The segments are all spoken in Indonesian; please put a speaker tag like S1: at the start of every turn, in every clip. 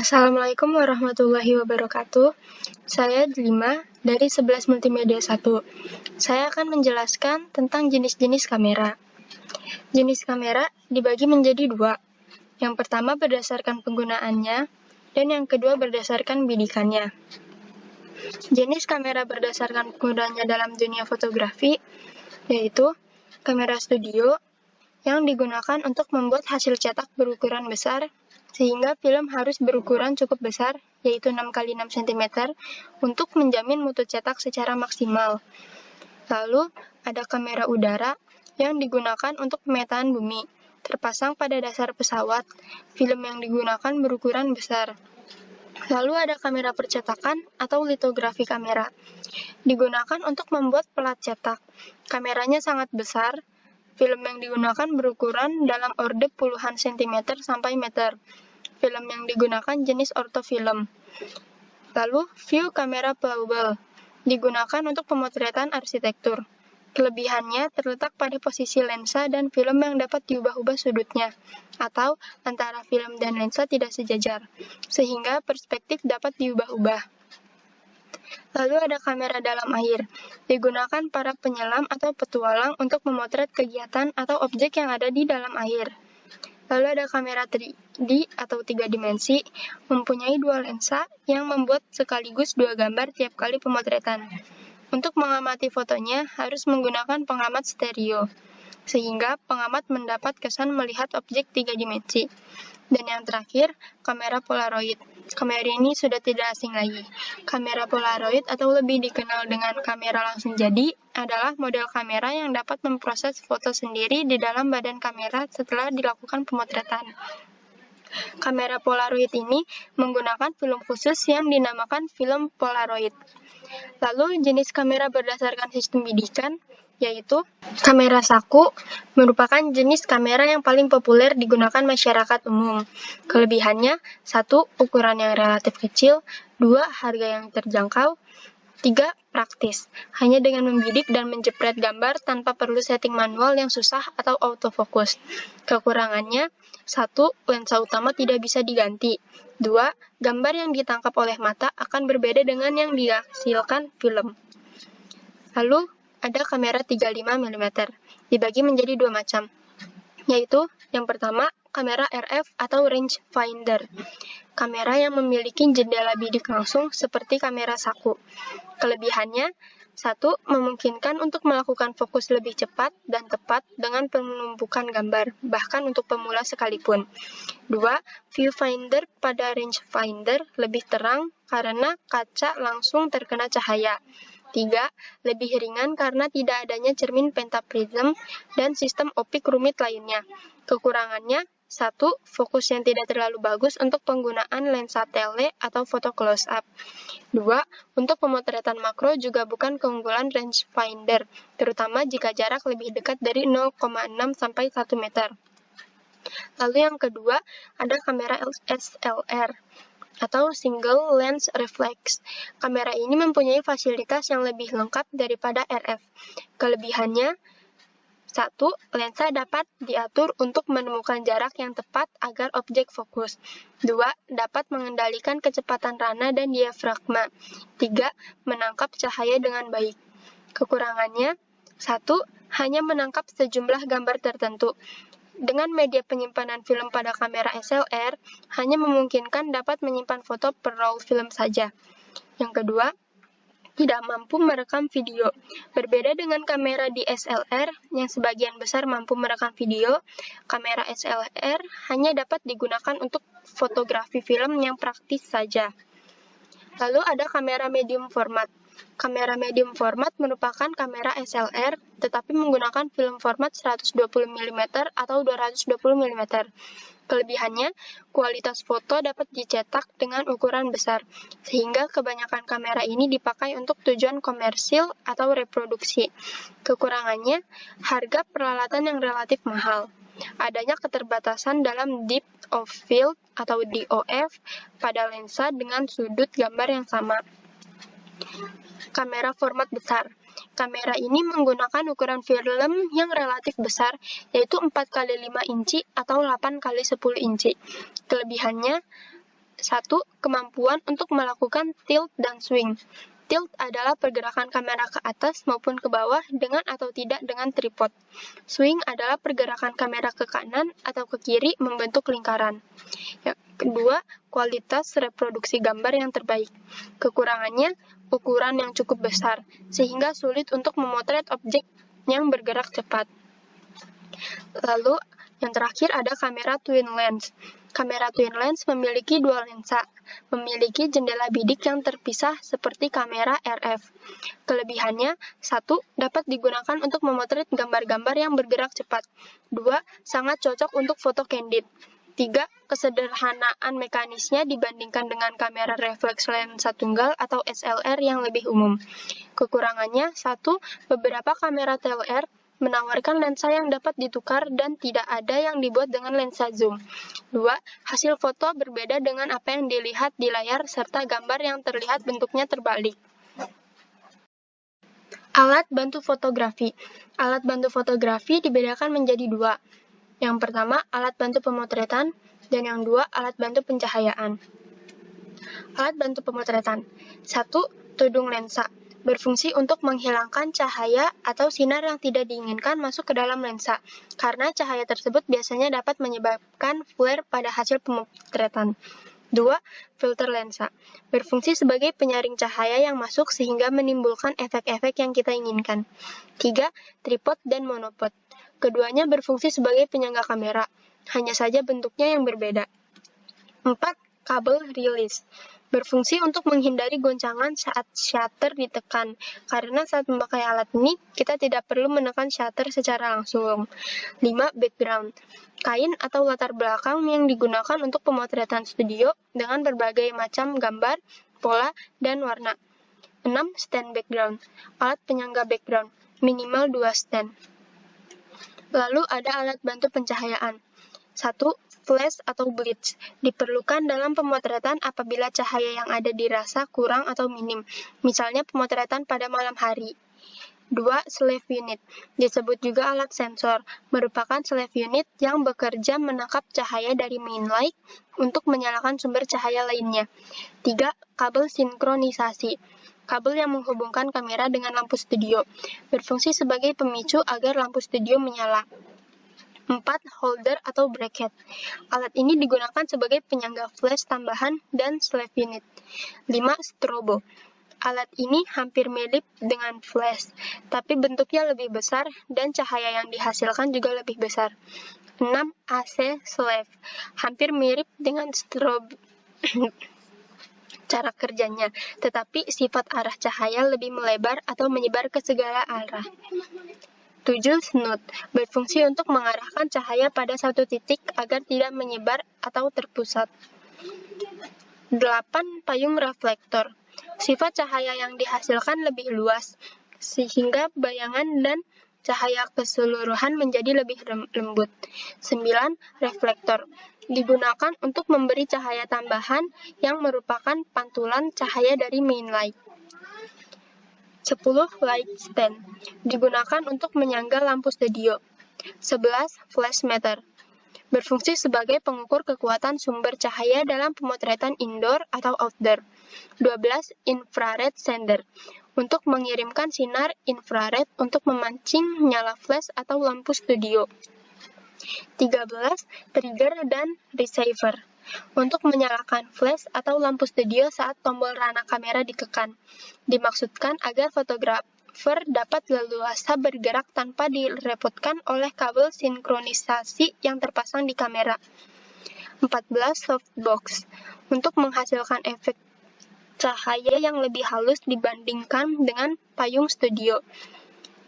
S1: Assalamualaikum warahmatullahi wabarakatuh. Saya Delima dari 11 Multimedia 1. Saya akan menjelaskan tentang jenis-jenis kamera. Jenis kamera dibagi menjadi dua. Yang pertama berdasarkan penggunaannya, dan yang kedua berdasarkan bidikannya. Jenis kamera berdasarkan penggunaannya dalam dunia fotografi, yaitu kamera studio, yang digunakan untuk membuat hasil cetak berukuran besar, sehingga film harus berukuran cukup besar, yaitu 6x6 cm, untuk menjamin mutu cetak secara maksimal. Lalu, ada kamera udara yang digunakan untuk pemetaan bumi. Terpasang pada dasar pesawat, film yang digunakan berukuran besar. Lalu ada kamera percetakan atau litografi kamera. Digunakan untuk membuat pelat cetak. Kameranya sangat besar. Film yang digunakan berukuran dalam orde puluhan sentimeter sampai meter. Film yang digunakan jenis ortofilm. Lalu, view kamera plowable. Digunakan untuk pemotretan arsitektur. Kelebihannya terletak pada posisi lensa dan film yang dapat diubah-ubah sudutnya, atau antara film dan lensa tidak sejajar, sehingga perspektif dapat diubah-ubah. Lalu ada kamera dalam air. Digunakan para penyelam atau petualang untuk memotret kegiatan atau objek yang ada di dalam air. Lalu ada kamera 3D atau 3 dimensi, mempunyai dua lensa yang membuat sekaligus dua gambar tiap kali pemotretan. Untuk mengamati fotonya harus menggunakan pengamat stereo, sehingga pengamat mendapat kesan melihat objek 3 dimensi. Dan yang terakhir, kamera Polaroid. Kamera ini sudah tidak asing lagi. Kamera Polaroid atau lebih dikenal dengan kamera langsung jadi adalah model kamera yang dapat memproses foto sendiri di dalam badan kamera setelah dilakukan pemotretan. Kamera Polaroid ini menggunakan film khusus yang dinamakan film Polaroid. Lalu jenis kamera berdasarkan sistem bidikan, yaitu kamera saku, merupakan jenis kamera yang paling populer digunakan masyarakat umum. Kelebihannya, 1. Ukuran yang relatif kecil, 2. Harga yang terjangkau, 3. Praktis, hanya dengan membidik dan menjepret gambar tanpa perlu setting manual yang susah atau autofocus. Kekurangannya, 1. Lensa utama tidak bisa diganti. 2. Gambar yang ditangkap oleh mata akan berbeda dengan yang dihasilkan film. Lalu, ada kamera 35 mm, dibagi menjadi dua macam, yaitu yang pertama, kamera RF atau range finder. Kamera yang memiliki jendela bidik langsung seperti kamera saku. Kelebihannya, 1. Memungkinkan untuk melakukan fokus lebih cepat dan tepat dengan penumpukan gambar, bahkan untuk pemula sekalipun. 2. Viewfinder pada rangefinder lebih terang karena kaca langsung terkena cahaya. 3. Lebih ringan karena tidak adanya cermin pentaprism dan sistem optik rumit lainnya. Kekurangannya, 1. Fokus yang tidak terlalu bagus untuk penggunaan lensa tele atau foto close-up. 2. Untuk pemotretan makro juga bukan keunggulan rangefinder, terutama jika jarak lebih dekat dari 0,6 sampai 1 meter. Lalu yang kedua, ada kamera SLR atau Single Lens Reflex. Kamera ini mempunyai fasilitas yang lebih lengkap daripada RF. Kelebihannya, 1. Lensa dapat diatur untuk menemukan jarak yang tepat agar objek fokus. 2. Dapat mengendalikan kecepatan rana dan diafragma. 3. Menangkap cahaya dengan baik. Kekurangannya, 1. Hanya menangkap sejumlah gambar tertentu. Dengan media penyimpanan film pada kamera SLR, hanya memungkinkan dapat menyimpan foto per roll film saja. Yang kedua, tidak mampu merekam video. Berbeda dengan kamera DSLR yang sebagian besar mampu merekam video, kamera SLR hanya dapat digunakan untuk fotografi film yang praktis saja. Lalu ada kamera medium format. Kamera medium format merupakan kamera SLR, tetapi menggunakan film format 120 mm atau 220 mm. Kelebihannya, kualitas foto dapat dicetak dengan ukuran besar, sehingga kebanyakan kamera ini dipakai untuk tujuan komersil atau reproduksi. Kekurangannya, harga peralatan yang relatif mahal. Adanya keterbatasan dalam depth of field atau DOF pada lensa dengan sudut gambar yang sama. Kamera format besar. Kamera ini menggunakan ukuran film yang relatif besar, yaitu 4x5 inci atau 8x10 inci. Kelebihannya, 1. Kemampuan untuk melakukan tilt dan swing. Tilt adalah pergerakan kamera ke atas maupun ke bawah dengan atau tidak dengan tripod. Swing adalah pergerakan kamera ke kanan atau ke kiri membentuk lingkaran. Yang kedua, kualitas reproduksi gambar yang terbaik. Kekurangannya, ukuran yang cukup besar, sehingga sulit untuk memotret objek yang bergerak cepat. Lalu, yang terakhir ada kamera twin lens. Kamera twin lens memiliki dua lensa, memiliki jendela bidik yang terpisah seperti kamera RF. Kelebihannya, 1. Dapat digunakan untuk memotret gambar-gambar yang bergerak cepat. 2. Sangat cocok untuk foto candid. 3. Kesederhanaan mekanisnya dibandingkan dengan kamera refleks lensa tunggal atau SLR yang lebih umum. Kekurangannya, 1. Beberapa kamera TLR menawarkan lensa yang dapat ditukar dan tidak ada yang dibuat dengan lensa zoom. 2. Hasil foto berbeda dengan apa yang dilihat di layar serta gambar yang terlihat bentuknya terbalik. Alat bantu fotografi. Alat bantu fotografi dibedakan menjadi dua. Yang pertama, alat bantu pemotretan, dan yang dua, alat bantu pencahayaan. Alat bantu pemotretan. 1. Tudung lensa. Berfungsi untuk menghilangkan cahaya atau sinar yang tidak diinginkan masuk ke dalam lensa, karena cahaya tersebut biasanya dapat menyebabkan flare pada hasil pemotretan. 2. Filter lensa. Berfungsi sebagai penyaring cahaya yang masuk sehingga menimbulkan efek-efek yang kita inginkan. 3. Tripod dan monopod. Keduanya berfungsi sebagai penyangga kamera, hanya saja bentuknya yang berbeda. 4. Kabel release. Berfungsi untuk menghindari goncangan saat shutter ditekan, karena saat memakai alat ini, kita tidak perlu menekan shutter secara langsung. 5. Background. Kain atau latar belakang yang digunakan untuk pemotretan studio dengan berbagai macam gambar, pola, dan warna. 6. Stand background. Alat penyangga background, minimal 2 stand. Lalu ada alat bantu pencahayaan. 1. Flash atau blitz. Diperlukan dalam pemotretan apabila cahaya yang ada dirasa kurang atau minim, misalnya pemotretan pada malam hari. 2. Slave unit. Disebut juga alat sensor, merupakan slave unit yang bekerja menangkap cahaya dari main light untuk menyalakan sumber cahaya lainnya. 3. Kabel sinkronisasi. Kabel yang menghubungkan kamera dengan lampu studio, berfungsi sebagai pemicu agar lampu studio menyala. 4. Holder atau bracket. Alat ini digunakan sebagai penyangga flash tambahan dan slave unit. 5. Strobo. Alat ini hampir mirip dengan flash, tapi bentuknya lebih besar dan cahaya yang dihasilkan juga lebih besar. 6. AC slave. Hampir mirip dengan strobo cara kerjanya, tetapi sifat arah cahaya lebih melebar atau menyebar ke segala arah. 7. Snoot. Berfungsi untuk mengarahkan cahaya pada satu titik agar tidak menyebar atau terpusat. 8. Payung reflektor. Sifat cahaya yang dihasilkan lebih luas, sehingga bayangan dan cahaya keseluruhan menjadi lebih lembut. 9. Reflektor. Digunakan untuk memberi cahaya tambahan yang merupakan pantulan cahaya dari main light. 10. Light stand. Digunakan untuk menyangga lampu studio. 11. Flash meter. Berfungsi sebagai pengukur kekuatan sumber cahaya dalam pemotretan indoor atau outdoor. 12. Infrared sender. Untuk mengirimkan sinar infrared untuk memancing nyala flash atau lampu studio. 13. Trigger dan receiver. Untuk menyalakan flash atau lampu studio saat tombol rana kamera ditekan. Dimaksudkan agar fotografer dapat leluasa bergerak tanpa direpotkan oleh kabel sinkronisasi yang terpasang di kamera. 14. Softbox. Untuk menghasilkan efek cahaya yang lebih halus dibandingkan dengan payung studio.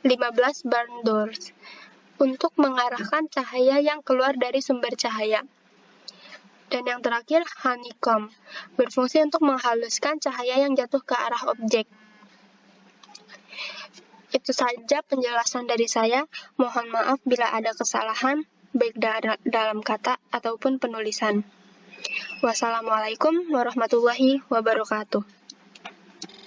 S1: 15. Barn doors. Untuk mengarahkan cahaya yang keluar dari sumber cahaya. Dan yang terakhir, honeycomb, berfungsi untuk menghaluskan cahaya yang jatuh ke arah objek. Itu saja penjelasan dari saya. Mohon maaf bila ada kesalahan, baik dalam kata ataupun penulisan. Wassalamualaikum warahmatullahi wabarakatuh.